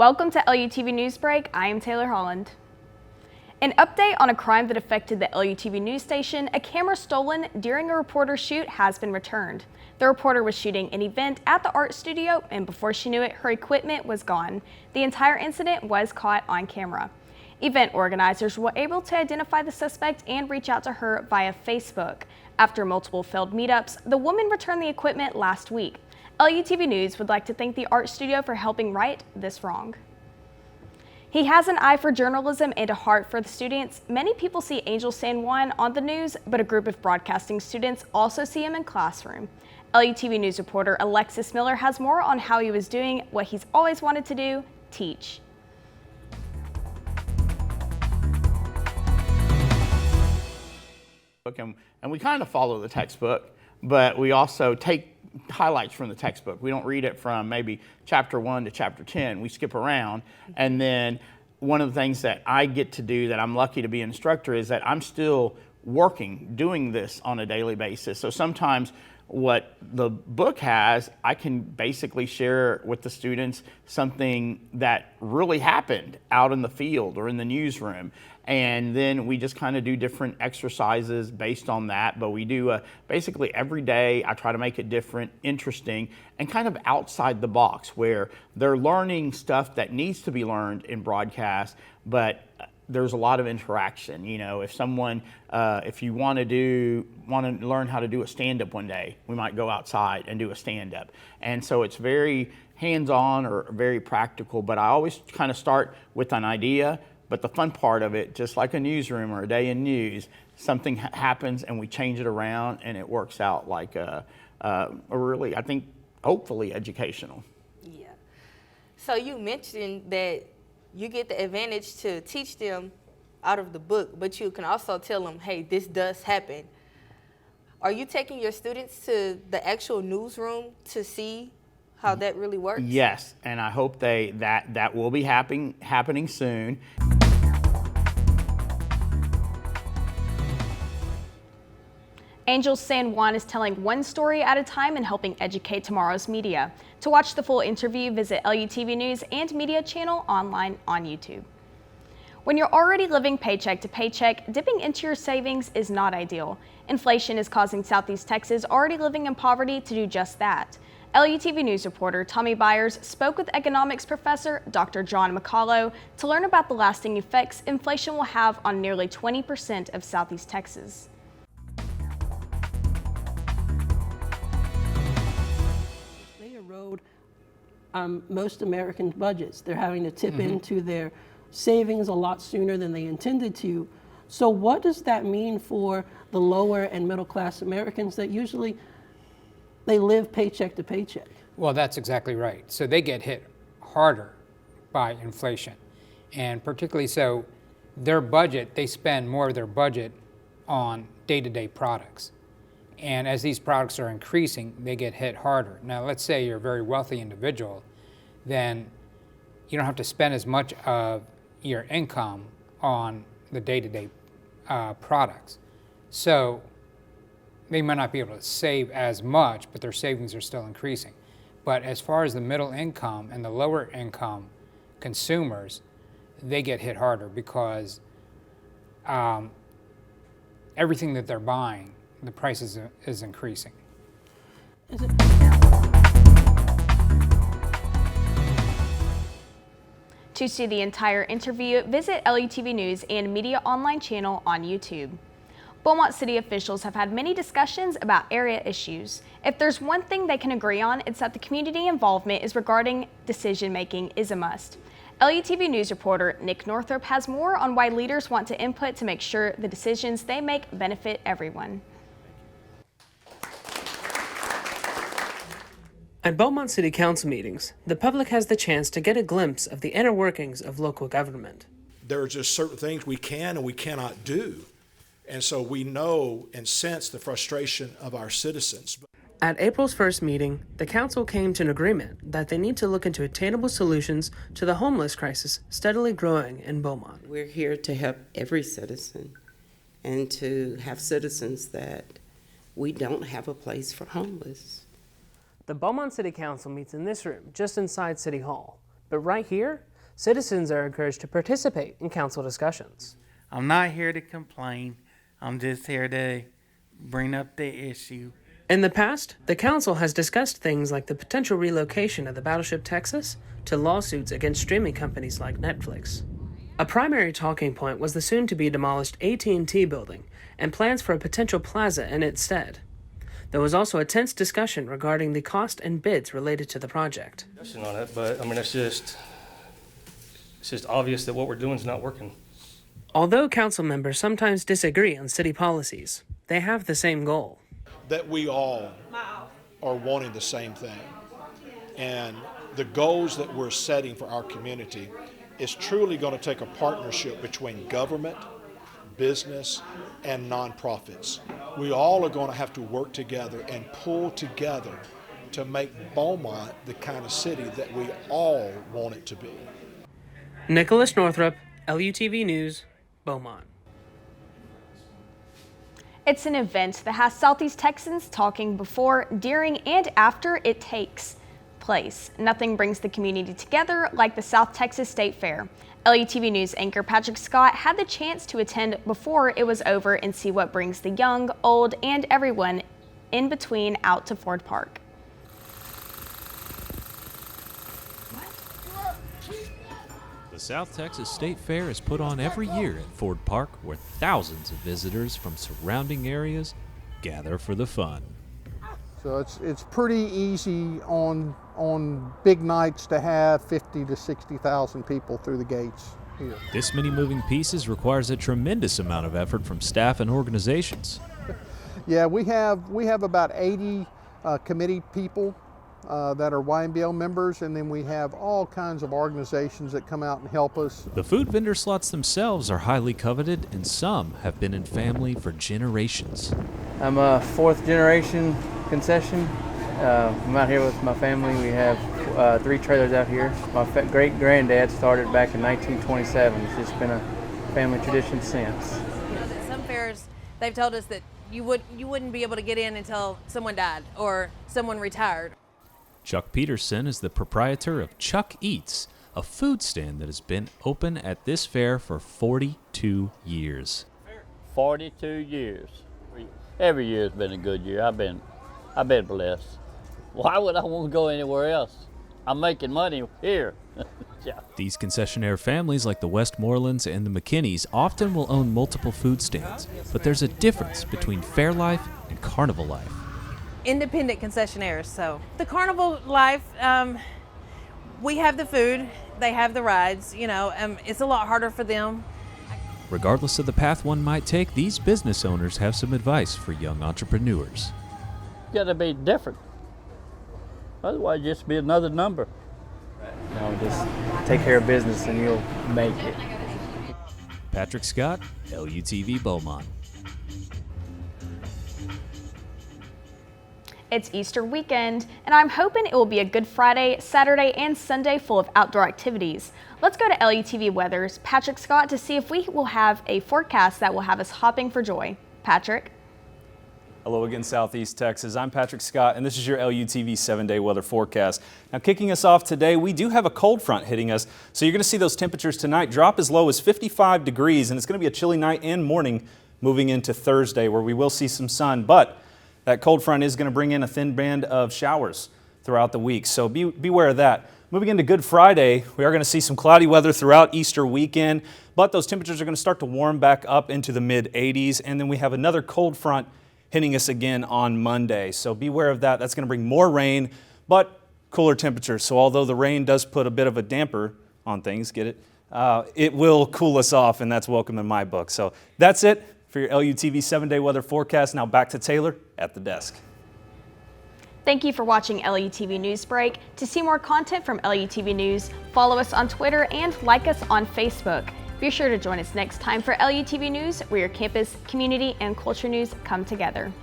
Welcome to LUTV News Break. I am Taylor Holland. An update on a crime that affected the LUTV news station: a camera stolen during a reporter shoot has been returned. The reporter was shooting an event at the art studio, and before she knew it, her equipment was gone. The entire incident was caught on camera. Event organizers were able to identify the suspect and reach out to her via Facebook. After multiple failed meetups, the woman returned the equipment last week. LUTV News would like to thank the art studio for helping right this wrong. He has an eye for journalism and a heart for the students. Many people see Angel San Juan on the news, but a group of broadcasting students also see him in classroom. LUTV News reporter Alexis Miller has more on how he was doing what he's always wanted to do: teach. And we kind of follow the textbook, but we also take highlights from the textbook. We don't read it from maybe chapter 1 to chapter 10. We skip around. And then one of the things that I get to do, that I'm lucky to be an instructor, is that I'm still working, doing this on a daily basis. So sometimes what the book has, I can basically share with the students something that really happened out in the field or in the newsroom. And then we just kind of do different exercises based on that. But we do basically every day. I try to make it different, interesting, and kind of outside the box, where they're learning stuff that needs to be learned in broadcast, but there's a lot of interaction. You know, if someone, if you want to learn how to do a stand-up one day, we might go outside and do a stand-up. And so it's very hands-on or very practical, but I always kind of start with an idea. But the fun part of it, just like a newsroom or a day in news, something happens and we change it around, and it works out like a really, I think, hopefully educational. Yeah. So you mentioned that you get the advantage to teach them out of the book, but you can also tell them, hey, this does happen. Are you taking your students to the actual newsroom to see how that really works? Yes, and I hope that will be happening soon. Angel San Juan is telling one story at a time and helping educate tomorrow's media. To watch the full interview, visit LUTV News and Media channel online on YouTube. When you're already living paycheck to paycheck, dipping into your savings is not ideal. Inflation is causing Southeast Texas, already living in poverty, to do just that. LUTV News reporter Tommy Byers spoke with economics professor Dr. John McCullough to learn about the lasting effects inflation will have on nearly 20% of Southeast Texas. They erode most American budgets. They're having to tip into their savings a lot sooner than they intended to. So what does that mean for the lower and middle class Americans that usually they live paycheck to paycheck? Well, that's exactly right. So they get hit harder by inflation, and particularly so their budget, they spend more of their budget on day-to-day products. And as these products are increasing, they get hit harder. Now, let's say you're a very wealthy individual, then you don't have to spend as much of your income on the day-to-day products. So they might not be able to save as much, but their savings are still increasing. But as far as the middle income and the lower income consumers, they get hit harder because everything that they're buying, the price is increasing. To see the entire interview, visit LUTV News and Media online channel on YouTube. Beaumont City officials have had many discussions about area issues. If there's one thing they can agree on, it's that the community involvement is regarding decision-making is a must. LUTV News reporter Nick Northrup has more on why leaders want to input to make sure the decisions they make benefit everyone. At Beaumont City Council meetings, the public has the chance to get a glimpse of the inner workings of local government. There are just certain things we can and we cannot do. And so we know and sense the frustration of our citizens. At April's first meeting, the council came to an agreement that they need to look into attainable solutions to the homeless crisis steadily growing in Beaumont. We're here to help every citizen and to have citizens that we don't have a place for homeless. The Beaumont City Council meets in this room just inside City Hall, but right here, Citizens are encouraged to participate in council discussions. I'm not here to complain. I'm just here to bring up the issue. In the past, the council has discussed things like the potential relocation of the Battleship Texas to lawsuits against streaming companies like Netflix. A primary talking point was the soon-to-be demolished AT&T building and plans for a potential plaza in its stead. There was also a tense discussion regarding the cost and bids related to the project. On it, but I mean, it's just obvious that what we're doing is not working. Although council members sometimes disagree on city policies, they have the same goal. That we all are wanting the same thing. And the goals that we're setting for our community is truly going to take a partnership between government, business, and nonprofits. We all are going to have to work together and pull together to make Beaumont the kind of city that we all want it to be. Nicholas Northrup, LUTV News, Beaumont. It's an event that has Southeast Texans talking before, during, and after it takes place. Nothing brings the community together like the South Texas State Fair. LUTV News anchor Patrick Scott had the chance to attend before it was over and see what brings the young, old, and everyone in between out to Ford Park. The South Texas State Fair is put on every year at Ford Park, where thousands of visitors from surrounding areas gather for the fun. So it's pretty easy on big nights to have 50 to 60,000 people through the gates here. This many moving pieces requires a tremendous amount of effort from staff and organizations. Yeah, we have about 80 committee people that are YMBL members, and then we have all kinds of organizations that come out and help us. The food vendor slots themselves are highly coveted, and some have been in family for generations. I'm a fourth generation concession. I'm out here with my family. We have 3 trailers out here. My great granddad started back in 1927. It's just been a family tradition since. Some fairs, they've told us that you wouldn't be able to get in until someone died or someone retired. Chuck Peterson is the proprietor of Chuck Eats, a food stand that has been open at this fair for 42 years. 42 years. Every year has been a good year. I've been blessed. Why would I want to go anywhere else? I'm making money here. Yeah. These concessionaire families like the Westmorelands and the McKinneys often will own multiple food stands, but there's a difference between fair life and carnival life. Independent concessionaires. So the carnival life, we have the food, they have the rides, it's a lot harder for them. Regardless of the path one might take, these business owners have some advice for young entrepreneurs. You gotta be different. Otherwise, just be another number. Just take care of business and you'll make it. Patrick Scott, LUTV Beaumont. It's Easter weekend, and I'm hoping it will be a good Friday, Saturday, and Sunday full of outdoor activities. Let's go to LUTV Weather's Patrick Scott to see if we will have a forecast that will have us hopping for joy. Patrick? Hello again, Southeast Texas. I'm Patrick Scott, and this is your LUTV 7-day weather forecast. Now, kicking us off today, we do have a cold front hitting us, so you're going to see those temperatures tonight drop as low as 55 degrees, and it's going to be a chilly night and morning moving into Thursday, where we will see some sun, but that cold front is going to bring in a thin band of showers throughout the week, so beware of that. Moving into Good Friday, we are going to see some cloudy weather throughout Easter weekend, but those temperatures are going to start to warm back up into the mid-80s, and then we have another cold front hitting us again on Monday. So beware of that. That's going to bring more rain, but cooler temperatures. So although the rain does put a bit of a damper on things, get it? It will cool us off, and that's welcome in my book. So that's it for your LUTV 7-day weather forecast. Now back to Taylor at the desk. Thank you for watching LUTV News Break. To see more content from LUTV News, follow us on Twitter and like us on Facebook. Be sure to join us next time for LUTV News, where your campus, community, and culture news come together.